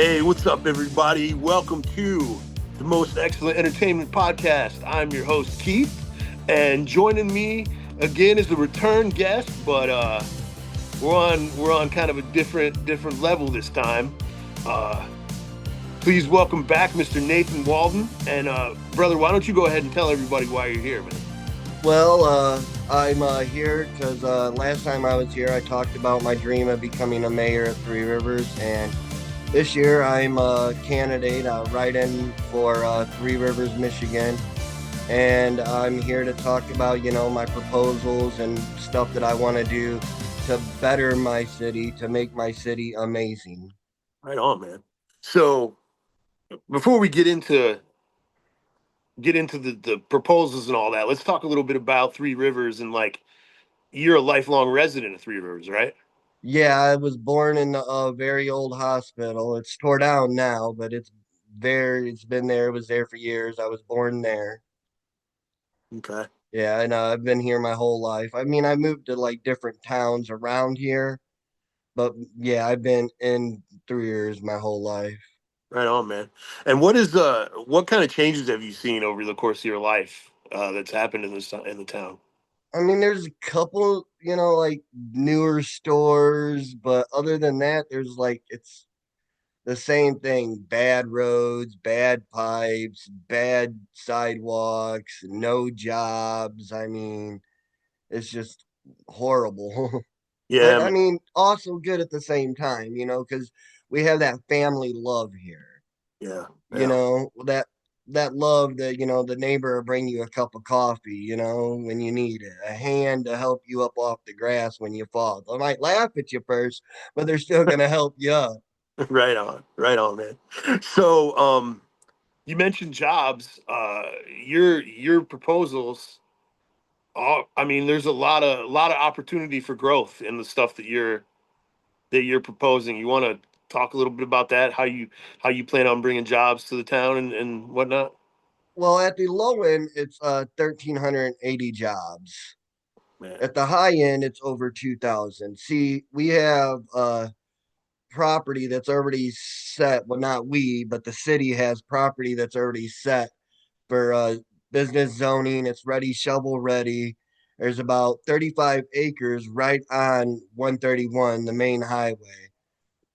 Hey, what's up, everybody? Welcome to the Most Excellent Entertainment Podcast. I'm your host, Keith, and joining me again is the return guest, but we're on kind of a different level this time. Uh, Please welcome back Mr. Nathan Walden, and brother, why don't you go ahead and tell everybody why you're here, man? I'm here because last time I was here, I talked about my dream of becoming a mayor at Three Rivers, and this year I'm a candidate write-in for Three Rivers, Michigan, and I'm here to talk about my proposals and stuff that I want to do to better my city, to make my city amazing. Right on, man. So before we get into the proposals and all that, let's talk a little bit about Three Rivers and like you're a lifelong resident of Three Rivers, right? Yeah, I was born in a very old hospital. It's tore down now, but it's been there. It was there for years. I was born there. Okay. Yeah, and I've been here my whole life. I mean, I moved to like different towns around here, but yeah, I've been in 3 years my whole life. Right on, man. And what kind of changes have you seen over the course of your life that's happened in the town? I mean, there's a couple, like newer stores, but other than that, there's like it's the same thing: bad roads, bad pipes, bad sidewalks, no jobs. I mean, it's just horrible. Yeah, But I man. mean, also good at the same time, because we have that family love here. Yeah, You yeah. know, that love that, the neighbor will bring you a cup of coffee, when you need it, a hand to help you up off the grass when you fall. They might laugh at you first, but they're still gonna help you up. Right on, man. So, you mentioned jobs. Your proposals. I mean, there's a lot of opportunity for growth in the stuff that you're proposing. You want to talk a little bit about that? How you plan on bringing jobs to the town and whatnot? Well, at the low end, it's 1,380 jobs. Man, At the high end, it's over 2,000. See, we have property that's already set. Well, not we, but the city has property that's already set for business zoning. It's ready, shovel ready. There's about 35 acres right on 131, the main highway.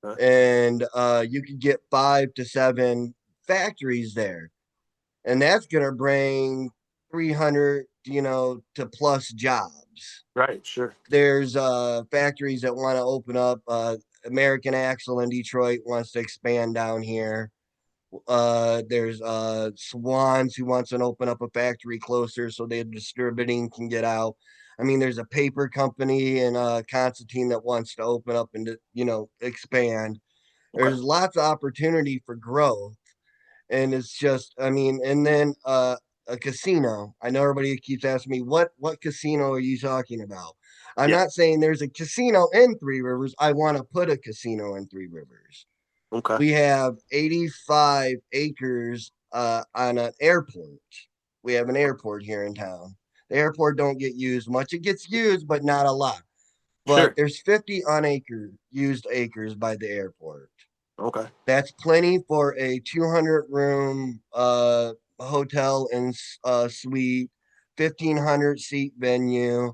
huh? And you could get 5 to 7 factories there. And that's going to bring 300, to plus jobs. Right, sure. There's factories that want to open up. American Axle in Detroit wants to expand down here. There's Swans who wants to open up a factory closer so the distributing can get out. I mean, there's a paper company in Constantine that wants to open up and expand. Okay. There's lots of opportunity for growth, and it's just, I mean, and then a casino. I know everybody keeps asking me what casino are you talking about. I'm Yeah. not saying there's a casino in Three Rivers. I want to put a casino in Three Rivers. Okay. We have 85 acres on an airport. We have an airport here in town. The airport don't get used much. It gets used, but not a lot. But Sure. there's 50 unacre used acres by the airport. Okay. That's plenty for a 200 room hotel and suite, 1,500 seat venue,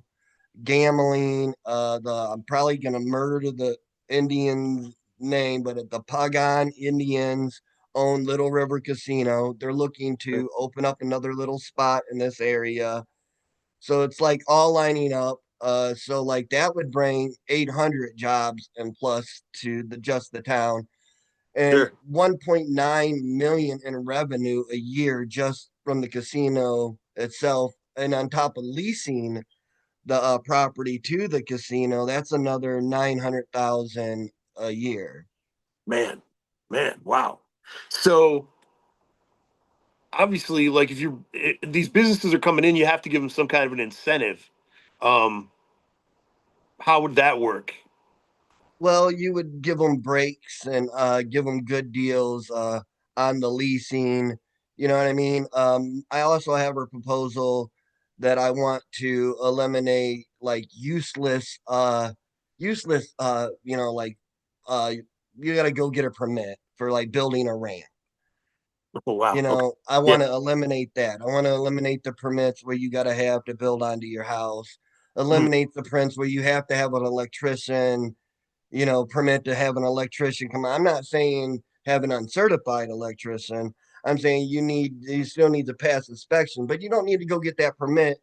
gambling. I'm probably gonna murder the Indian name, but the Pagan Indians own Little River Casino. They're looking Sure. to open up another little spot in this area. So it's like all lining up. So like that would bring 800 jobs and plus to the town, and Sure. 1.9 million in revenue a year just from the casino itself. And on top of leasing the property to the casino, that's another 900,000 a year. Man. Man. Wow. So obviously, like these businesses are coming in, you have to give them some kind of an incentive. Um, how would that work? Well, you would give them breaks and give them good deals on the leasing. You know what I mean? I also have a proposal that I want to eliminate like useless, like uh, you got to go get a permit. for like building a ramp. Oh wow. Okay. I Yeah. want to eliminate that. I want to eliminate the permits where you got to have to build onto your house. Mm, Eliminate the permits where you have to have an electrician, permit to have an electrician come on. I'm not saying have an uncertified electrician. I'm saying you still need to pass inspection, but you don't need to go get that permit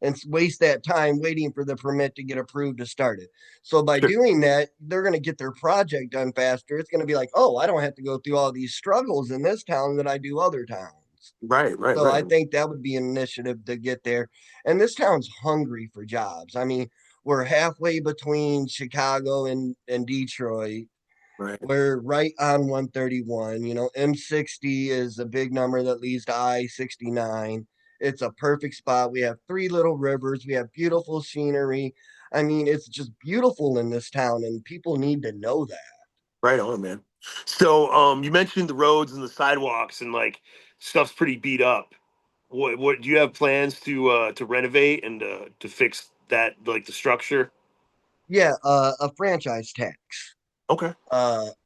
and waste that time waiting for the permit to get approved to start it. So by sure. doing that, they're going to get their project done faster. It's going to be like, oh, I don't have to go through all these struggles in this town that I do other towns. Right. Right. So I Right. think that would be an initiative to get there. And this town's hungry for jobs. I mean, we're halfway between Chicago and Detroit. Right. We're right on 131. M60 is a big number that leads to I-69. It's a perfect spot. We have three little rivers. We have beautiful scenery. I mean, it's just beautiful in this town, and people need to know that. Right on, man. So, you mentioned the roads and the sidewalks and like stuff's pretty beat up. What do you have plans to renovate and to fix that like the structure? Yeah, a franchise tax. Okay.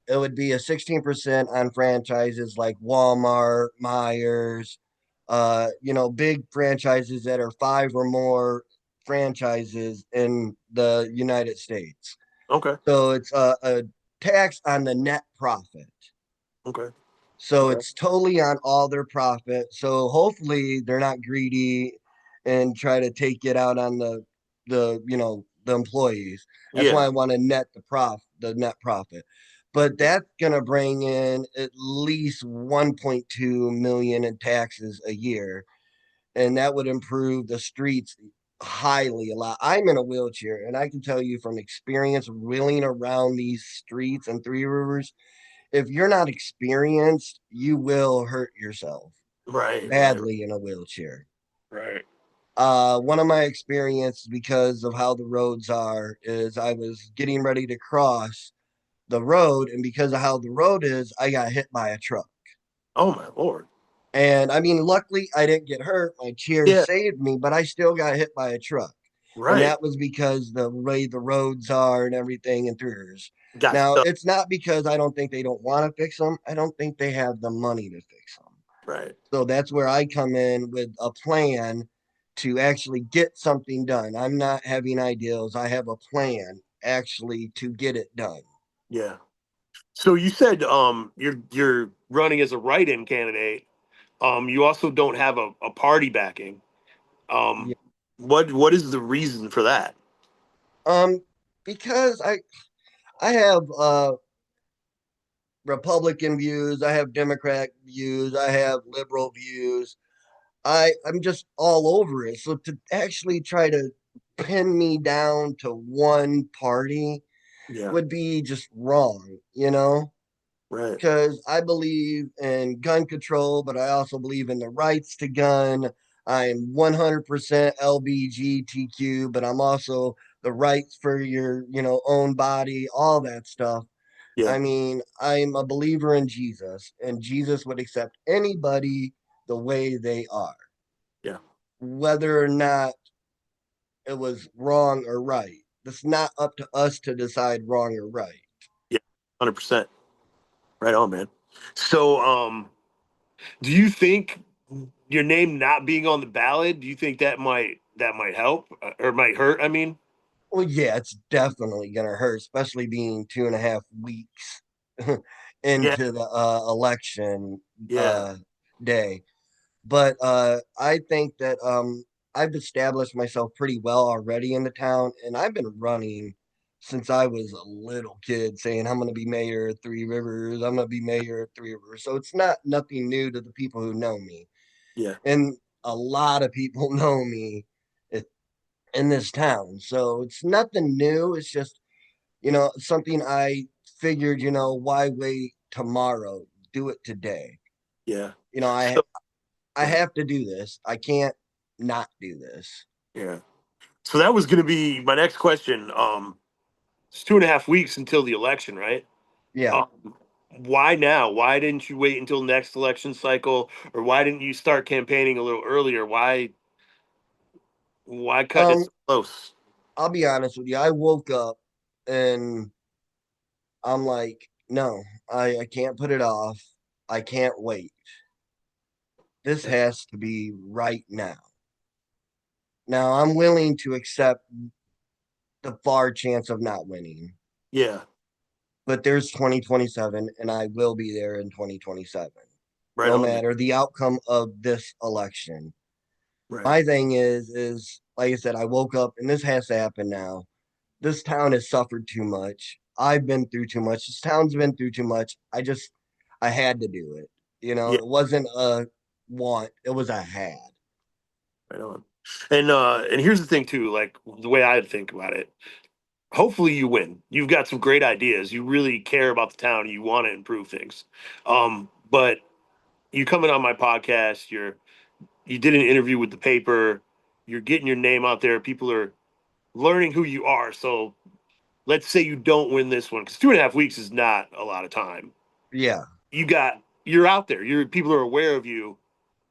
It would be a 16% on franchises like Walmart, Myers, big franchises that are five or more franchises in the United States. Okay. So it's a tax on the net profit. Okay. So Okay. it's totally on all their profit. So hopefully they're not greedy and try to take it out on the employees. That's why Yeah. I want to net the net profit. But that's gonna bring in at least 1.2 million in taxes a year, and that would improve the streets highly a lot. I'm in a wheelchair, and I can tell you from experience wheeling around these streets and Three Rivers, if you're not experienced, you will hurt yourself Right. Right. badly in a wheelchair. Right. One of my experiences because of how the roads are is I was getting ready to cross the road, and because of how the road is, I got hit by a truck. Oh my lord. And I mean, luckily I didn't get hurt. My chair Yeah. saved me, but I still got hit by a truck. And Right. that was because the way the roads are and everything and throughs. Got Now, stuff. it's not because I don't think they don't want to fix them. I don't think they have the money to fix them. Right. So that's where I come in with a plan to actually get something done. I'm not having ideals. I have a plan actually to get it done. Yeah. So you said you're running as a write-in candidate. You also don't have a party backing. Yeah. What is the reason for that? Um, because I have Republican views, I have Democrat views, I have liberal views. I'm just all over it. So to actually try to pin me down to one party Yeah. would be just wrong, Right. because I believe in gun control, but I also believe in the rights to gun. I'm 100% LBGTQ, but I'm also the rights for your own body, all that stuff. Yeah. I mean, I'm a believer in Jesus, and Jesus would accept anybody the way they are, Yeah. whether or not it was wrong or right. It's not up to us to decide wrong or right. Yeah. 100%. Right on, man. So, do you think your name not being on the ballot? Do you think that might help or might hurt? I mean, Well, yeah, it's definitely going to hurt, especially being 2.5 weeks yeah, into the election yeah, day. But I think that I've established myself pretty well already in the town, and I've been running since I was a little kid, saying I'm going to be mayor of Three Rivers. I'm going to be mayor of Three Rivers. So it's not nothing new to the people who know me, yeah, and a lot of people know me in this town. So it's nothing new. It's just something I figured. Why wait tomorrow? Do it today. yeah. You know, I So, I go ahead. have to do this. I can't not do this. Yeah. So that was going to be my next question. It's 2.5 weeks until the election, right? Yeah. Um, why now? Why didn't you wait until next election cycle, or why didn't you start campaigning a little earlier? Why cut it Um, so close? I'll be honest with you. I woke up and I'm like, No, I can't put it off. I can't wait. This Yeah. has to be right now. Now, I'm willing to accept the far chance of not winning, Yeah. but there's 2027, and I will be there in 2027, Right no on, man. matter the outcome of this election. Right. My thing is like I said, I woke up and this has to happen now. This town has suffered too much. I've been through too much. This town's been through too much. I had to do it. Yeah. It wasn't a want, it was a had. Right on. And here's the thing too, like the way I think about it. Hopefully you win. You've got some great ideas. You really care about the town and you want to improve things. But you coming on my podcast, you did an interview with the paper, you're getting your name out there, people are learning who you are. So let's say you don't win this one, because 2.5 weeks is not a lot of time. Yeah, You're out there. People are aware of you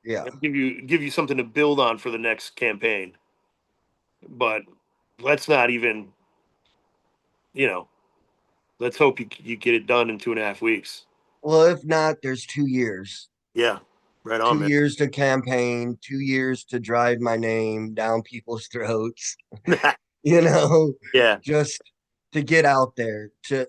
yeah. and give you something to build on for the next campaign. But let's not even, you know, let's hope you get it done in 2.5 weeks. Well, if not, there's 2 years. Yeah, right on, 2 man. years to campaign, 2 years to drive my name down people's throats, you know, Yeah, just to get out there, to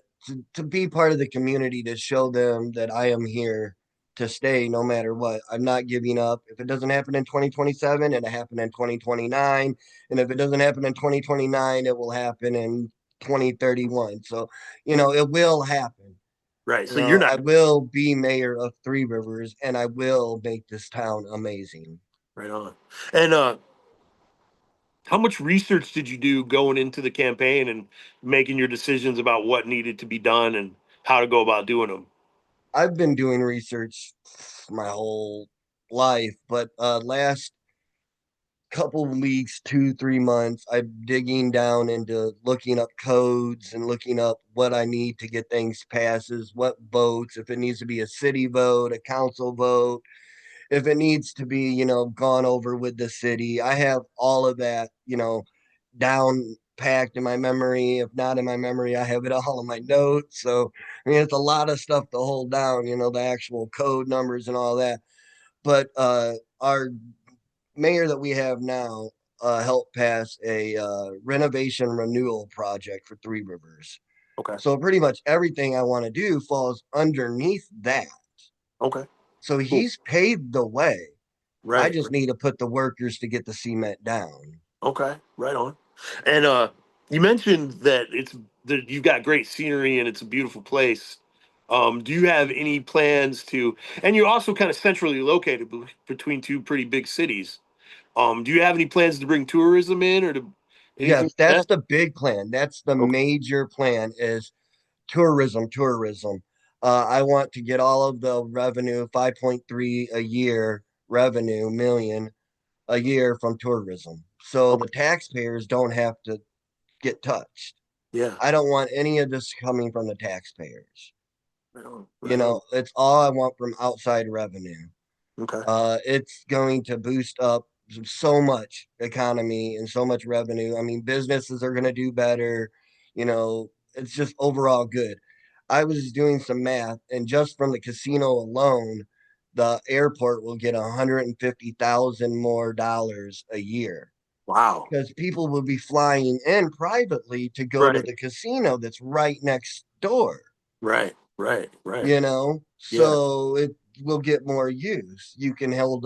be part of the community, to show them that I am here to stay no matter what. I'm not giving up. If it doesn't happen in 2027, it'll happen in 2029. And if it doesn't happen in 2029, it will happen in 2031. So, it will happen. right. So you're not I will be mayor of Three Rivers and I will make this town amazing. right on. And how much research did you do going into the campaign and making your decisions about what needed to be done and how to go about doing them? I've been doing research my whole life, but last couple weeks, 2, 3 months, I'm digging down into looking up codes and looking up what I need to get things passes, what votes, if it needs to be a city vote, a council vote, if it needs to be, gone over with the city. I have all of that, down packed in my memory. If not in my memory, I have it all in my notes. So, I mean, it's a lot of stuff to hold down, the actual code numbers and all that. But our mayor that we have now helped pass a renovation renewal project for Three Rivers. Okay. So pretty much everything I want to do falls underneath that. Okay. So Cool. he's paved the way. I Right. just need to put the workers to get the cement down. Okay. Right on. And you mentioned that that you've got great scenery and it's a beautiful place. Do you have any plans to? And you're also kind of centrally located between two pretty big cities. Do you have any plans to bring tourism in or to anything Yes, like that's that? the big plan. That's the Okay. major plan is tourism. I want to get all of the revenue, 5.3 a year revenue million a year from tourism. So the Okay. taxpayers don't have to get touched. Yeah. I don't want any of this coming from the taxpayers. Right on. Right on. It's all I want from outside revenue. Okay. It's going to boost up so much economy and so much revenue. I mean, businesses are going to do better. It's just overall good. I was doing some math, and just from the casino alone, the airport will get 150,000 more dollars a year Wow. because people will be flying in privately to go to Right. the casino that's right next door Right. Right. Right. Yeah. so it will get more use. You can hold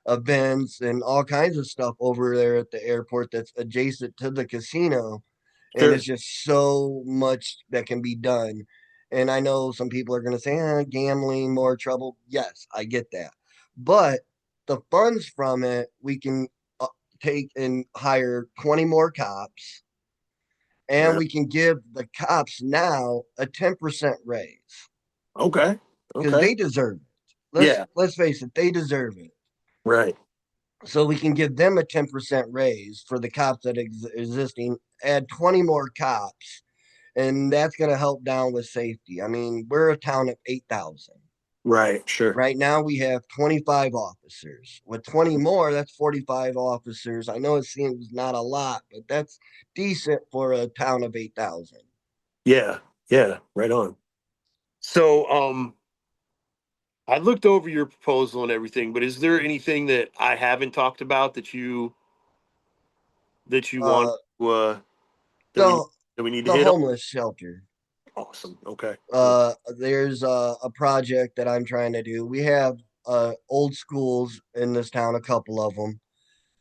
events and all kinds of stuff over there at the airport that's adjacent to the casino, and Sure. it's just so much that can be done. And I know some people are going to say, gambling, more trouble. Yes, I get that, but the funds from it we can uh, take and hire 20 more cops, and Right. we can give the cops now a 10% raise Okay. because Okay. they deserve it. Let's Yeah. let's face it, they deserve it. Right. So we can give them a 10% raise for the cops that existing, add 20 more cops, and that's going to help down with safety. I mean, we're a town of 8,000. Right. Sure. Right now we have 25 officers. With 20 more, that's 45 officers. I know it seems not a lot, but that's decent for a town of 8,000. Yeah. Yeah. Right on. So, I looked over your proposal and everything, but is there anything that I haven't talked about that you want Uh, that we the that we need to the hit on? homeless shelter. Awesome. Okay. Cool. There's a project that I'm trying to do. We have old schools in this town, a couple of them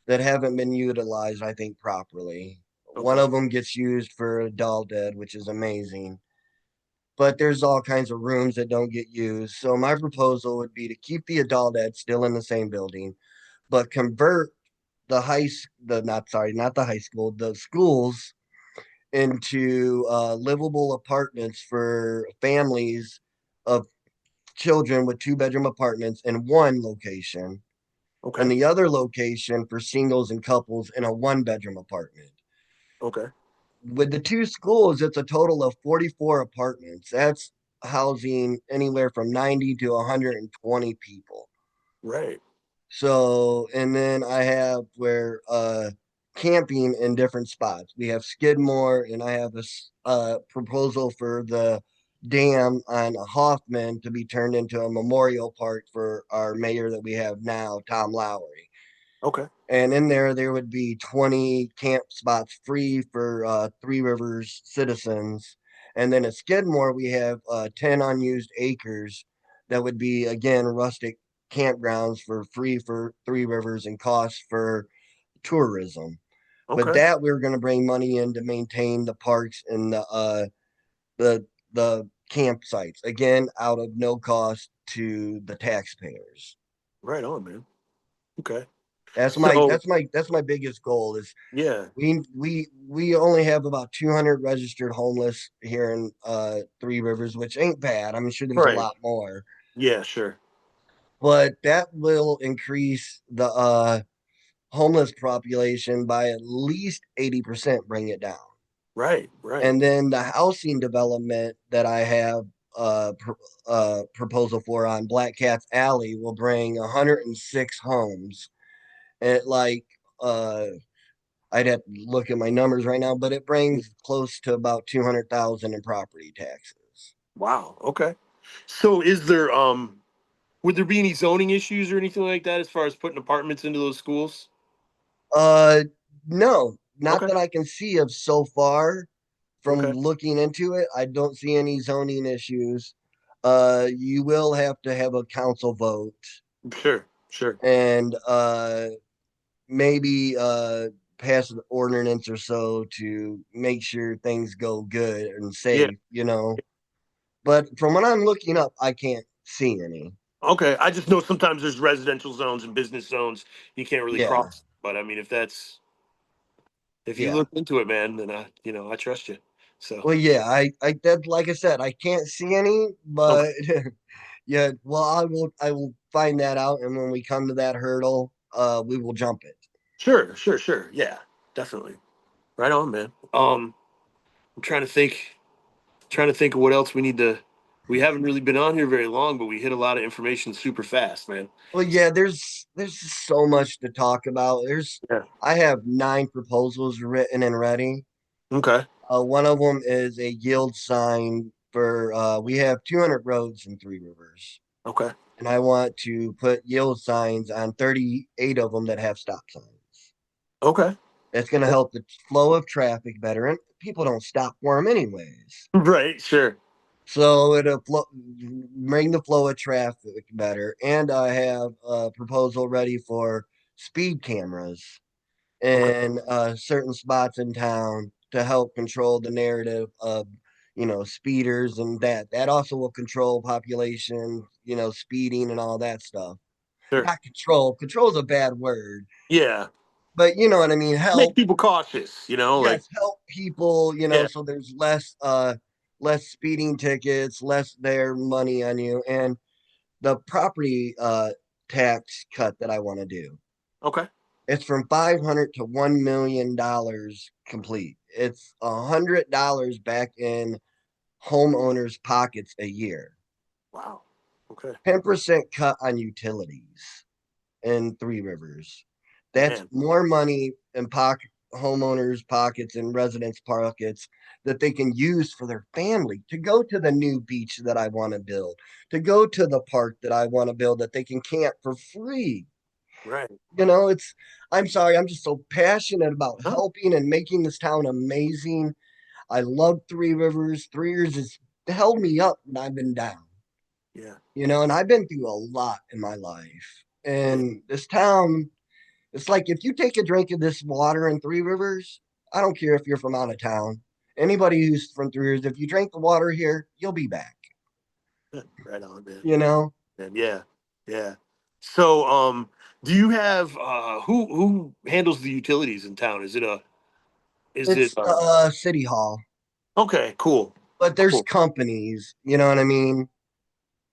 that haven't been utilized, I think, properly. One Okay. of them gets used for adult ed, which is amazing. But there's all kinds of rooms that don't get used. So my proposal would be to keep the adult ed still in the same building, but convert the not sorry, not the high school, the schools into livable apartments for families of children with two-bedroom apartments in one location, and Okay. the other location for singles and couples in a one-bedroom apartment. Okay. With the two schools, it's a total of 44 apartments. That's housing anywhere from 90 to 120 people. Right. So, and then I have where camping in different spots. We have Skidmore, and I have this proposal for the dam on Hoffman to be turned into a memorial park for our mayor that we have now, Tom Lowry. Okay. And in there would be 20 camp spots free for Three Rivers citizens. And then at Skidmore, we have 10 unused acres that would be, again, rustic campgrounds for free for Three Rivers and cost for tourism. But Okay. that we're going to bring money in to maintain the parks and the the campsites, again, out of no cost to the taxpayers. Right on, man. Okay. That's my So, that's my that's my biggest goal is yeah. we only have about 200 registered homeless here in Three Rivers, which ain't bad. I'm sure there's a Right. lot more, Yeah. Sure. but that will increase the homeless population by at least 80%, bring it down. Right. Right. And then the housing development that I have proposal for on Black Cat's Alley will bring 106 homes at like uh I'd have to look at my numbers right now, but it brings close to about 200,000 in property taxes. Wow. Okay. So, is there would there be any zoning issues or anything like that as far as putting apartments into those schools? Uh, no, not Okay. that I can see of so far from Okay. looking into it. I don't see any zoning issues. You will have to have a council vote Sure. Sure. and maybe pass an ordinance or so to make sure things go good and Yeah. safe. But from what I'm looking up, I can't see any. Okay. I just know sometimes there's residential zones and business zones you can't really Yeah, cross. But I mean, if you yeah. look into it, man, then I trust you. So Well, yeah, I that like I said, I can't see any, okay. but yeah, well, I will find that out, and when we come to that hurdle, we will jump it. Sure. Sure. Sure. Yeah. Definitely. Right on, man. I'm trying to think of what else we need to. We haven't really been on here very long, but we hit a lot of information super fast, man. Well, yeah, there's just so much to talk about. Yeah. I have 9 proposals written and ready. Okay. One of them is a yield sign for we have 200 roads in Three Rivers, Okay. and I want to put yield signs on 38 of them that have stop signs. Okay. That's going to help the flow of traffic better, and people don't stop for them anyways. Right. Sure. So bring the flow of traffic better. And I have a proposal ready for speed cameras Okay. in certain spots in town to help control the narrative of speeders, and that also will control population, speeding and all that stuff. Sure. Not control is a bad word, Yeah. but you know what I mean. Make Help, people cautious. Like yes, help people, yeah. so there's less speeding tickets, less their money on you. And the property tax cut that I want to do, Okay. it's from 500 to $1 million complete. It's $100 back in homeowners pockets a year. Wow. Okay. 10% cut on utilities in Three Rivers. That's Man. more money in homeowners' pockets and residents' pockets that they can use for their family to go to the new beach that I want to build, to go to the park that I want to build that they can camp for free. Right. It's, I'm sorry, I'm just so passionate about Huh? helping and making this town amazing. I love Three Rivers. Three Rivers has held me up when I've been down, Yeah. and I've been through a lot in my life. Yeah. And this town, it's like if you take a drink of this water in Three Rivers, I don't care if you're from out of town. Anybody who's from Three Rivers, if you drink the water here, you'll be back. Right on, man. You know, And yeah. Yeah. So, do you have who handles the utilities in town? Is it it's City Hall, okay, cool. but there's Cool. companies. You know what I mean?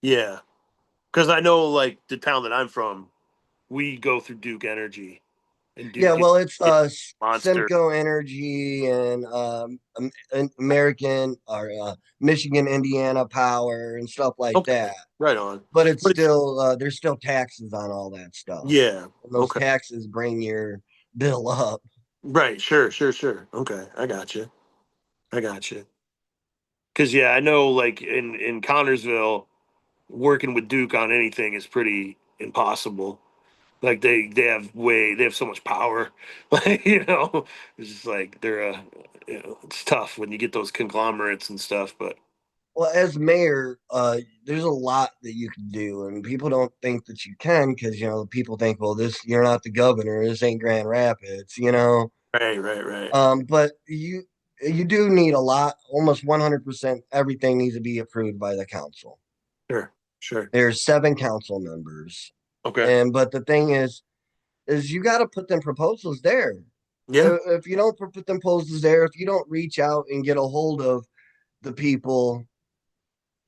Yeah. Because I know like the town that I'm from, we go through Duke Energy and Yeah, Duke is well, it's yeah, monster. Simcoe Energy and American or Michigan, Indiana Power and stuff like Okay. that. Right on. But it's But it's still there's still taxes on all that stuff, yeah. and those Okay. taxes bring your bill up. Right. Sure. Sure. Sure. Okay. I got you. I got you. Because yeah, I know like in Connorsville, working with Duke on anything is pretty impossible. Like they have so much power. Like it's just like they're it's tough when you get those conglomerates and stuff. But Well, as mayor, there's a lot that you can do, and people don't think that you can because people think, well, this you're not the governor, this ain't Grand Rapids. right, right, right. But you do need a lot, almost 100%. Everything needs to be approved by the council. Sure, sure. There's 7 council members, Okay. and but the thing is you got to put them proposals there. Yeah. If you don't put them proposals there, if you don't reach out and get a hold of the people,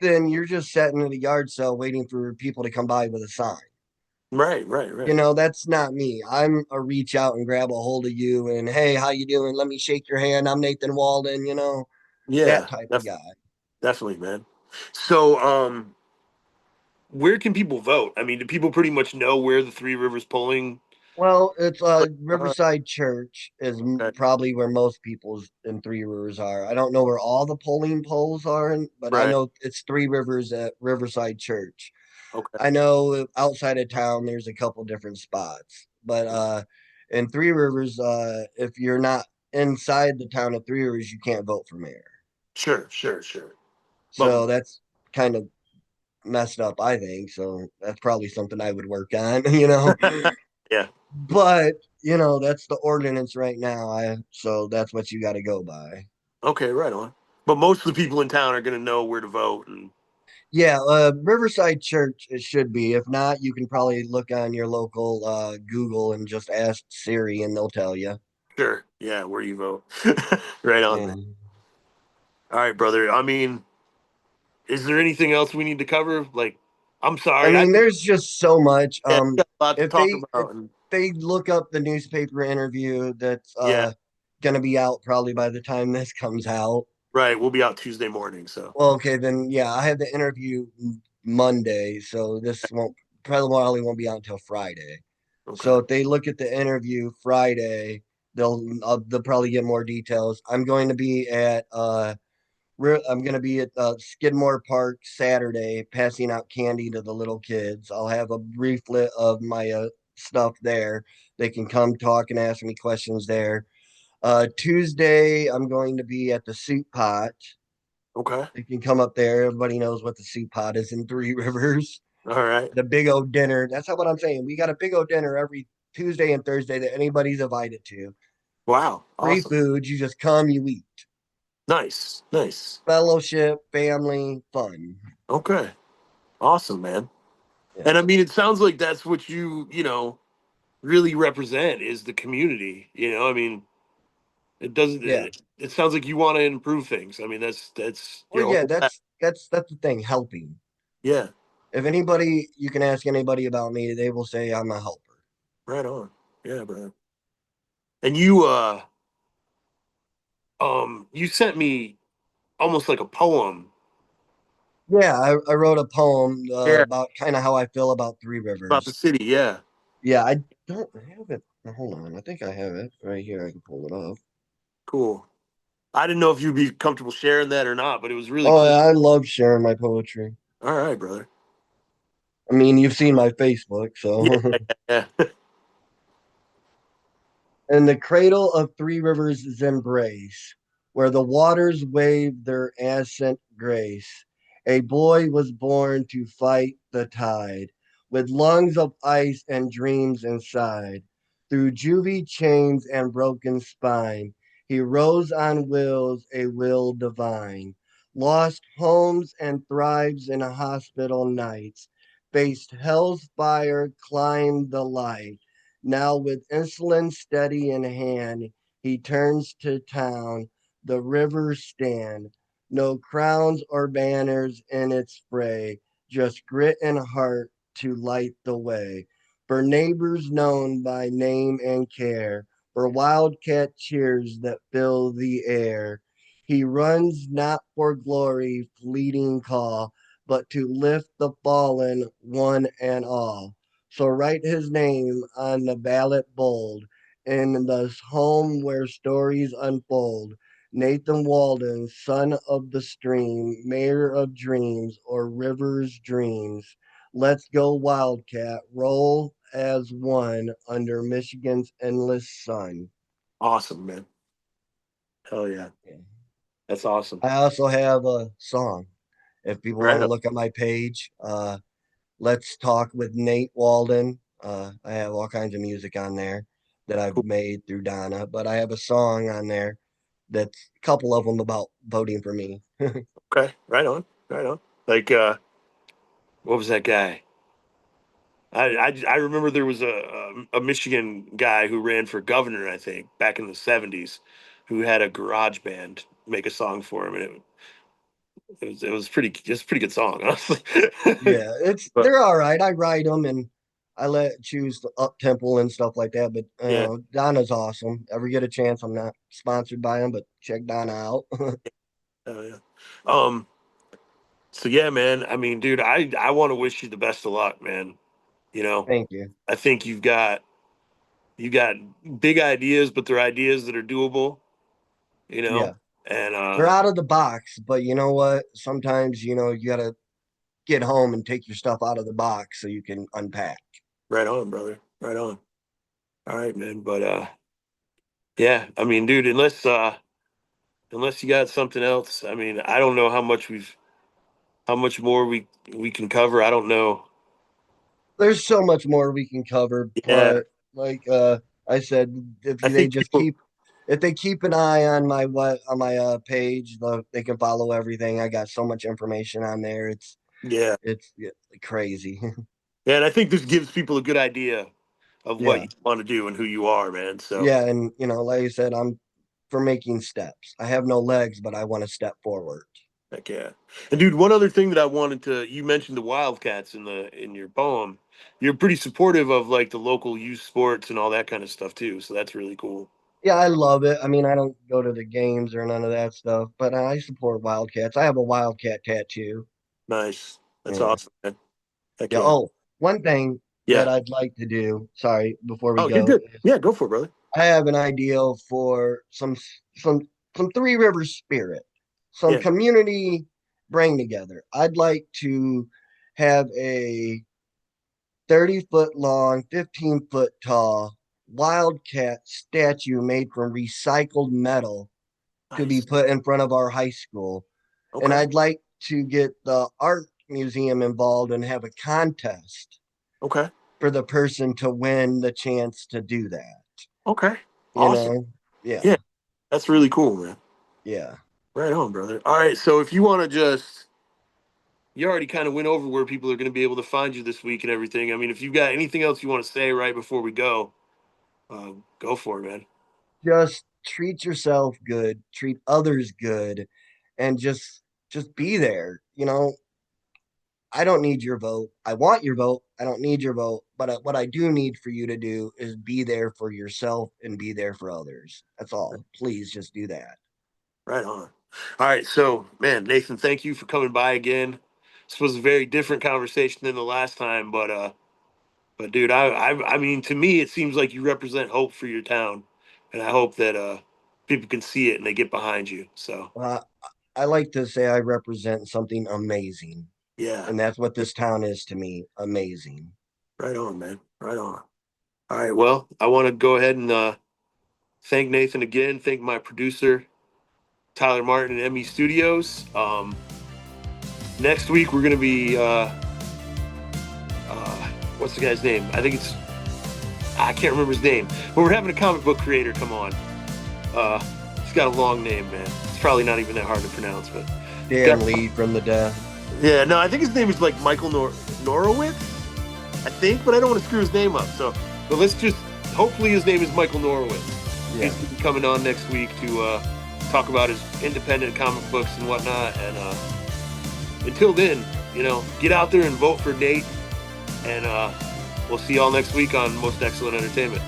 then you're just sitting in a yard sale waiting for people to come by with a sign. Right, right, right. That's not me. I'm a reach out and grab a hold of you and hey, how you doing? Let me shake your hand. I'm Nathan Walden. That Yeah, type of guy. definitely, man. So, where can people vote? I mean, do people pretty much know where the Three Rivers polling Well, it's place are? Riverside Church is Okay. probably where most people's in Three Rivers are. I don't know where all the polling poles are, but I Right. know it's Three Rivers at Riverside Church. Okay. I know outside of town there's a couple different spots, but in Three Rivers, if you're not inside the town of Three Rivers, you can't vote for mayor. Sure, sure, sure. But So that's kind of messed up, I think. So that's probably something I would work on. yeah. But that's the ordinance right now. So that's what you got to go by. Okay, right on. But most of the people in town are going to know where to vote, and Yeah, Riverside Church it should be. If not, you can probably look on your local Google and just ask Siri, and they'll tell you. sure, yeah, where you vote. right on, Yeah. man. All right, brother. I mean, is there anything else we need to cover? Like, I'm I sorry, mean, there's just so much. yeah, we got a lot to If talk if about, and they look up the newspaper interview that's yeah, gonna be out probably by the time this comes out. right. We'll be out Tuesday morning, so Well, okay, then yeah, I have the interview Monday, so this won't probably won't be out until Friday. okay, So if they look at the interview Friday, they'll probably get more details. I'm going to be at Skidmore Park Saturday, passing out candy to the little kids. I'll have a brieflet of my stuff there. They can come talk and ask me questions there. Tuesday, I'm going to be at the Soup Pot. okay, They can come up there. Everybody knows what the Soup Pot is in Three Rivers. all right. The big old dinner. That's not what I'm saying. We got a big old dinner every Tuesday and Thursday that anybody's invited to. Wow, Free awesome, food. You just come, you eat. nice, nice. Fellowship, family, fun. Okay, awesome, man. Yeah. And I mean, it sounds like that's what you really represent is the community. I mean, it doesn't. Yeah. It sounds like you want to improve things. I mean, that's Well, your yeah, whole. that's the thing, helping. Yeah, If anybody you can ask anybody about me, they will say I'm a helper. right on. Yeah, bro. And you sent me almost like a poem. Yeah, I wrote a poem Yeah, about kind of how I feel about Three about the Rivers. city. Yeah. Yeah, I don't have it. Hold on. I think I have it right here. I can pull it up. Cool. I didn't know if you'd be comfortable sharing that or not, but it was really Oh, cool. yeah, I love sharing my poetry. All right, brother. I mean, you've seen my Facebook, Yeah, so. yeah, yeah. And the cradle of Three Rivers' embrace, where the waters wave their ascent grace. A boy was born to fight the tide, with lungs of ice and dreams inside. Through juvie chains and broken spine, he rose on wills, a will divine. Lost homes and thrives in hospital nights, faced hell's fire, climbed the light. Now, with insulin steady in hand, he turns to town. The rivers stand, no crowns or banners in its spray, just grit and heart to light the way. For neighbors known by name and care, for wildcat cheers that fill the air. He runs not for glory, fleeting call, but to lift the fallen one and all. So write his name on the ballot bold in the home where stories unfold. Nathan Walden, son of the stream, mayor of dreams or rivers dreams. Let's go Wildcat, roll as one under Michigan's endless sun. Awesome, man. Hell yeah. That's awesome. I also have a song. If people want Right to on. look at my page, Let's Talk with Neight Walden. I have all kinds of music on there that I've Cool. made through Donna, but I have a song on there that's a couple of them about voting for me. Okay. Right on. Right on. Like, what was that guy? I remember there was a Michigan guy who ran for governor, I think, back in the '70s, who had a garage band make a song for him, and it was pretty good song, honestly. Yeah, it's But they're all right. I write them and I let choose the up tempo and stuff like that. But yeah, Donna's awesome. Ever get a chance? I'm not sponsored by him, but check Donna out. yeah. Um. So yeah, man. I mean, dude, I want to wish you the best of luck, man. You know, Thank you. I think you got big ideas, but they're ideas that are doable. You Yeah, know, and they're out of the box, but you know what? Sometimes you gotta get home and take your stuff out of the box so you can unpack. right on, brother. Right on. All right, man. But yeah, I mean, dude, unless you got something else, I mean, I don't know how much more we can cover. I don't know. There's so much more we can cover, Yeah, but like I said, if I they think just people. if they keep an eye on my page, they can follow everything. I got so much information on there. Yeah, It's crazy. yeah, and I think this gives people a good idea of what Yeah. you want to do and who you are, man. So Yeah, and like I said, I'm for making steps. I have no legs, but I want to step forward. heck yeah. And dude, one other thing that I wanted to you mentioned the Wildcats in your poem. You're pretty supportive of like the local youth sports and all that kind of stuff too. So that's really cool. Yeah, I love it. I mean, I don't go to the games or none of that stuff, but I support Wildcats. I have a Wildcat tattoo. Nice. That's Yeah. awesome, man. Heck Yeah. yeah. Oh, one thing that Yeah. I'd like to do, sorry, before we Oh, you're go, good. Yeah, go for it, brother. I have an idea for some some Three Rivers spirit, some Yeah. community bring together. I'd like to have a 30-foot long, 15-foot tall wildcat statue made from recycled metal to be Nice. put in front of our high school. And Okay. I'd like to get the art museum involved and have a contest Okay. for the person to win the chance to do that. Okay. You Awesome. know? Yeah. Yeah, that's really cool, man. Yeah. Right on, brother. All right, so if you want to just, you already kind of went over where people are going to be able to find you this week and everything. I mean, if you've got anything else you want to say right before we go for it, man. Just treat yourself good, treat others good, and just be there. I don't need your vote. I want your vote. I don't need your vote. But what I do need for you to do is be there for yourself and be there for others. That's all. Please just do that. Right on. All right, so man, Nathan, thank you for coming by again. This was a very different conversation than the last time, But dude, I mean, to me, it seems like you represent hope for your town, and I hope that people can see it and they get behind you. So Uh, I like to say I represent something amazing, yeah, and that's what this town is to me. Amazing. right on, man, right on. All right, well, I want to go ahead and thank Nathan again. Thank my producer Tyler Martin at ME Studios. Next week we're gonna be what's the guy's name? I think it's I can't remember his name, but we're having a comic book creator come on. He's got a long name, man. It's probably not even that hard to pronounce, but Dan Lee from the death. yeah, no, I think his name is like Michael Norowitz, I think, but I don't want to screw his name up. So, but let's just hopefully his name is Michael Norowitz. Yeah. He's gonna be coming on next week to talk about his independent comic books and whatnot. And until then, get out there and vote for Nate. And we'll see y'all next week on Most Excellent Entertainment.